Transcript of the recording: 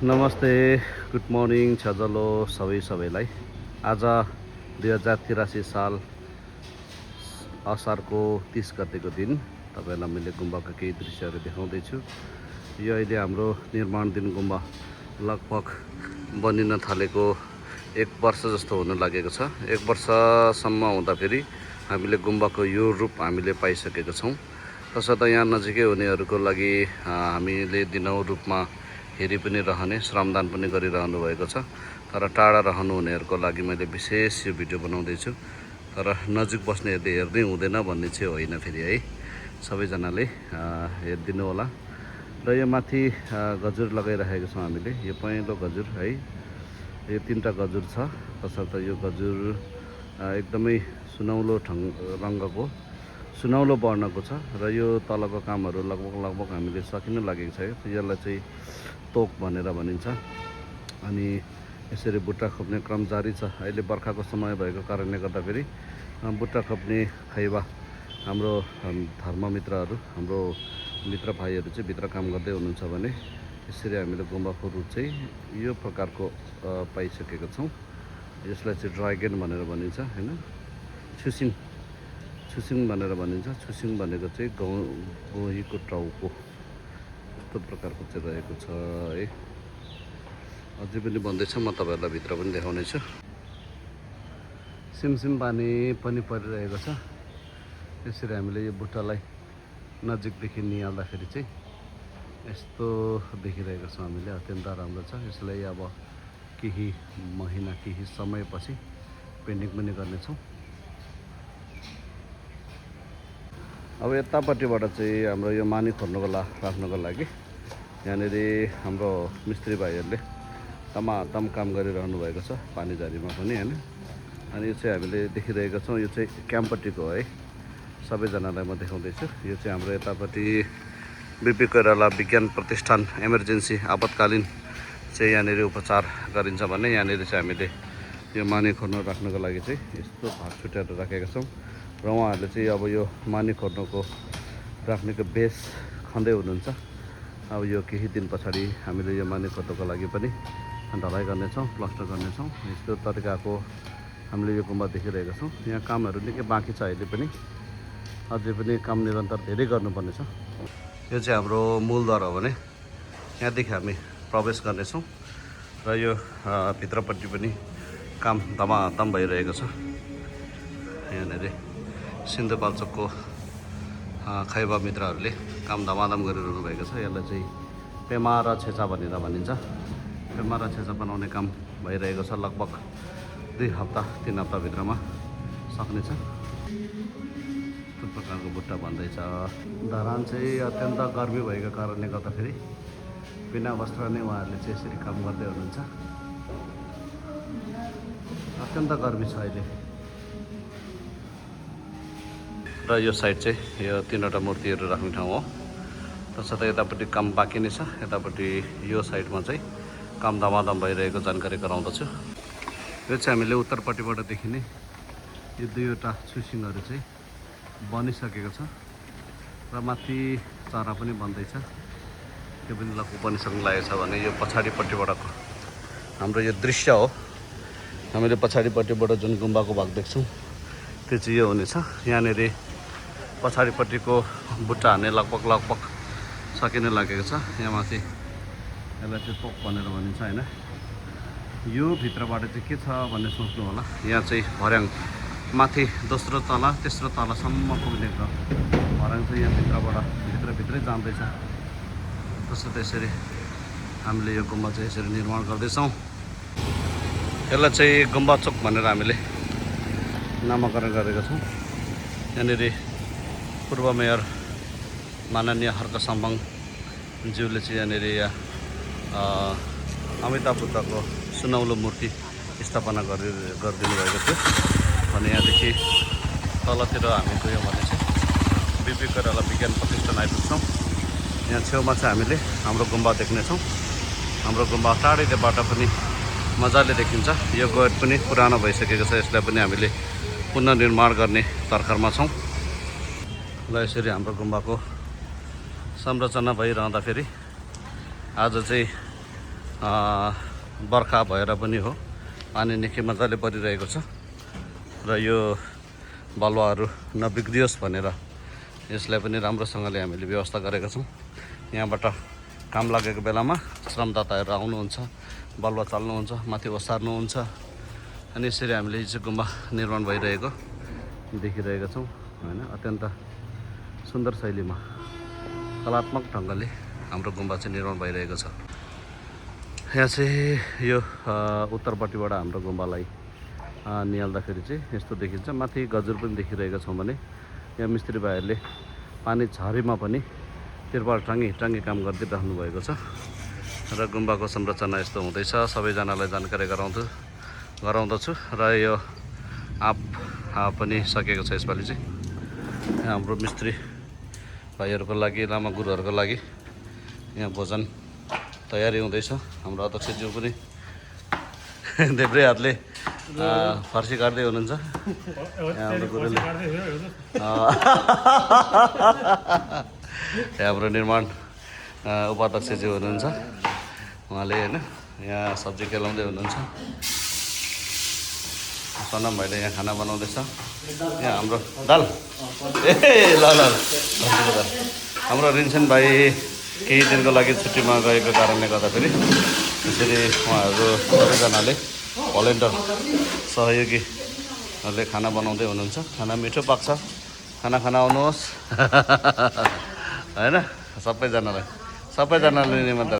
नमस्ते, good morning छजलो सबैलाई। आज 2083 साल असारको 30 गतेको दिन तपाईहरुलाई मैले गुम्बाका केही दृश्यहरू देखाउँदैछु। यो अहिले हाम्रो निर्माणधीन गुम्बा लगभग बनिन थालेको 1 वर्ष जस्तो हुन लागेको छ। 1 वर्षसम्म हुँदाखेरि हामीले गुम्बाको यो रूप हामीले पाइसकेका छौँ। तसर्थ यहाँ नजिकै हुनेहरूको लागि हामीले दिनहुँ रूपमा हेरि पनि रहने, श्रमदान पनि गरिरहनु भएको छ। तर टाढा रहनुहुनेहरूको लागि मैले विशेष यो भिडियो बनाउँदैछु। तर नजिक बस्नेहरूले हेर्दै हुँदैन भन्ने चाहिँ होइन फेरि है, सबैजनाले हेरिदिनु होला। र यो माथि गजुर लगाइरहेको छौँ हामीले। यो पहेँलो गजुर है, यो 3टा गजुर छ। तसर्थ यो गजुर एकदमै सुनौलो रङको, सुनौलो वर्णको छ। र यो तलको कामहरू लगभग हामीले सकिन लागेको छ। यसलाई चाहिँ तोक भनेर भनिन्छ। अनि यसरी बुट्टा खोप्ने क्रम जारी छ। अहिले बर्खाको समय भएको कारणले गर्दाखेरि बुट्टा खोप्ने खैबा हाम्रो धर्ममित्रहरू, हाम्रो मित्र भाइहरू चाहिँ भित्र काम गर्दै हुनुहुन्छ भने यसरी हामीले गुम्बाको रूप चाहिँ यो प्रकारको पाइसकेका छौँ। यसलाई चाहिँ ड्राइगन भनेर भनिन्छ हैन, छुसिङ भनेर भनिन्छ। छुसिङ भनेको चाहिँ गोहीको टाउको यस्तो प्रकारको चाहिँ रहेको छ है। अझै पनि बन्दैछ, म तपाईहरुलाई भित्र पनि देखाउने छु। सिमसिम पानी पनि परिरहेको छ। यसरी हामीले यो बुट्टालाई नजिकदेखि निहाल्दाखेरि चाहिँ यस्तो देखिरहेको छ हामीले। अत्यन्त राम्रो छ। यसलाई अब केही महिना, केही समयपछि पेन्टिङ पनि गर्नेछौँ। अब यतापट्टिबाट चाहिँ हाम्रो यो मानी खोर्नको राख्नको लागि यहाँनिर हाम्रो मिस्त्री भाइहरूले तमातम काम गरिरहनु भएको छ, पानीझरीमा पनि हैन। अनि यो चाहिँ हामीले देखिरहेका छौँ। यो चाहिँ क्याम्पपट्टिको है, सबैजनालाई म देखाउँदैछु। यो चाहिँ हाम्रो यतापट्टि बिपी कोइराला विज्ञान प्रतिष्ठान इमर्जेन्सी आपतकालीन चाहिँ यहाँनिर उपचार गरिन्छ भने यहाँनिर चाहिँ हामीले यो मानी खोर्न राख्नको लागि चाहिँ यस्तो भाग छुट्याएर राखेका छौँ। र उहाँहरूले चाहिँ अब यो मानी खोर्नको राख्नेको बेस खन्दै हुनुहुन्छ। अब यो केही दिन पछाडि हामीले यो मानी खोर्नको लागि पनि ढलाइ गर्नेछौँ, प्लास्टर गर्नेछौँ। यस्तो तरिकाको हामीले यो गुम्बा देखिरहेका छौँ। यहाँ कामहरू निकै बाँकी छ अहिले पनि, अझै पनि काम निरन्तर धेरै गर्नुपर्ने छ। यो चाहिँ हाम्रो मूलद्वार हो भने यहाँदेखि हामी प्रवेश गर्नेछौँ। र यो भित्रपट्टि पनि काम धमाधम भइरहेको छ। यहाँनिर सिन्धुपाल्चोकको खैबा मित्रहरूले काम धमाधम गरिरहनु भएको छ। यसलाई चाहिँ पेमारा छेचा भनेर भनिन्छ। पेमारा छेचा बनाउने काम भइरहेको छ। लगभग 2 हप्ता 3 हप्ता भित्रमा सक्नेछ। यस्तो प्रकारको बुट्टा बन्दैछ। धरान चाहिँ अत्यन्त गर्मी भएको कारणले गर्दाखेरि बिना वस्त्र नै उहाँहरूले चाहिँ यसरी काम गर्दै हुनुहुन्छ। अत्यन्त गर्मी छ अहिले। र यो साइड चाहिँ यो 3वटा मूर्तिहरू राख्ने ठाउँ हो। तसर्थ यतापट्टि काम बाँकी नै छ। यतापट्टि यो साइडमा चाहिँ काम धमाधम भइरहेको जानकारी गराउँदछु। यो चाहिँ हामीले उत्तरपट्टिबाट देखिने यो 2वटा छुसिङहरू चाहिँ बनिसकेको छ। र माथि चारा पनि बन्दैछ। त्यो पनि लगभग बनिसक्नु लागेको छ भने यो पछाडिपट्टिबाटको हाम्रो यो दृश्य हो। हामीले पछाडिपट्टिबाट जुन गुम्बाको भाग देख्छौँ त्यो चाहिँ यो हुनेछ। यहाँनिर पछाडिपट्टिको बुट्टा हान्ने लगभग सकिन लागेको छ। यहाँ माथि यसलाई चाहिँ तोक भनेर भनिन्छ हैन। यो भित्रबाट चाहिँ के छ भन्ने सोच्नु होला। यहाँ चाहिँ भर्याङ माथि दोस्रो तला तेस्रो तलासम्म पुग्ने भर्याङ चाहिँ यहाँ भित्रभित्रै जाँदैछ। तसर्थ यसरी हामीले यो गुम्बा चाहिँ यसरी निर्माण गर्दैछौँ। यसलाई चाहिँ गुम्बा चोक भनेर हामीले नामाकरण गरेका छौँ। यहाँनिर पूर्व मेयर माननीय हर्क सम्बङ ज्यूले चाहिँ यहाँनिर अमिताभ बुद्धको सुनौलो मूर्ति स्थापना गरिदिनु भएको थियो भने यहाँदेखि तलतिर हामी गयौँ भने चाहिँ बिपी कोइराला विज्ञान प्रतिष्ठान आइपुग्छौँ। यहाँ छेउमा चाहिँ हामीले हाम्रो गुम्बा देख्नेछौँ। हाम्रो गुम्बा टाढैबाट पनि मजाले देखिन्छ। यो गेट पनि पुरानो भइसकेको छ। यसलाई पनि हामीले पुनर्निर्माण गर्ने तर्खरमा छौँ। ल यसरी हाम्रो गुम्बाको संरचना भइरहँदाखेरि आज चाहिँ बर्खा भएर पनि हो, पानी निकै मजाले परिरहेको छ र यो बालुवाहरू नबिग्रियोस् भनेर यसलाई पनि राम्रोसँगले हामीले व्यवस्था गरेका छौँ। यहाँबाट काम लागेको बेलामा श्रमदाताहरू आउनुहुन्छ, बालुवा चाल्नुहुन्छ, माथि ओसार्नुहुन्छ अनि यसरी हामीले चाहिँ गुम्बा निर्माण भइरहेको देखिरहेका छौँ होइन। अत्यन्त सुन्दर शैलीमा कलात्मक ढङ्गले हाम्रो गुम्बा चाहिँ निर्माण भइरहेको छ। यहाँ चाहिँ यो उत्तरपट्टिबाट हाम्रो गुम्बालाई निहाल्दाखेरि चाहिँ यस्तो देखिन्छ। माथि गजुर पनि देखिरहेका छौँ भने यहाँ मिस्त्री भाइहरूले पानी झरीमा पनि तिरपाल टाङ्गी काम गरिदिइराख्नु भएको छ र गुम्बाको संरचना यस्तो हुँदैछ। सबैजनालाई जानकारी गराउँदछु र यो आप पनि सकेको छ। यसपालि चाहिँ हाम्रो मिस्त्री भाइहरूको लागि, लामा गुरुहरूको लागि यहाँ भोजन तयारी हुँदैछ। हाम्रो अध्यक्षज्यू पनि देब्रे हातले फर्सी काट्दै हुनुहुन्छ। यहाँ हाम्रो गुरुले हाम्रो निर्माण उपाध्यक्षज्यू हुनुहुन्छ, उहाँले होइन यहाँ सब्जी केलाउँदै हुनुहुन्छ। सनम भाइले यहाँ खाना बनाउँदैछ। यहाँ हाम्रो दाल ल हाम्रो रिन्सन भाइ केही दिनको लागि छुट्टीमा गएको कारणले गर्दाखेरि त्यसरी उहाँहरू सबैजनाले भलेन्टियर सहयोगीहरूले खाना बनाउँदै हुनुहुन्छ। खाना मिठो पाक्छ, खाना आउनुहोस् होइन। सबैजनालाई निमन्त्रण।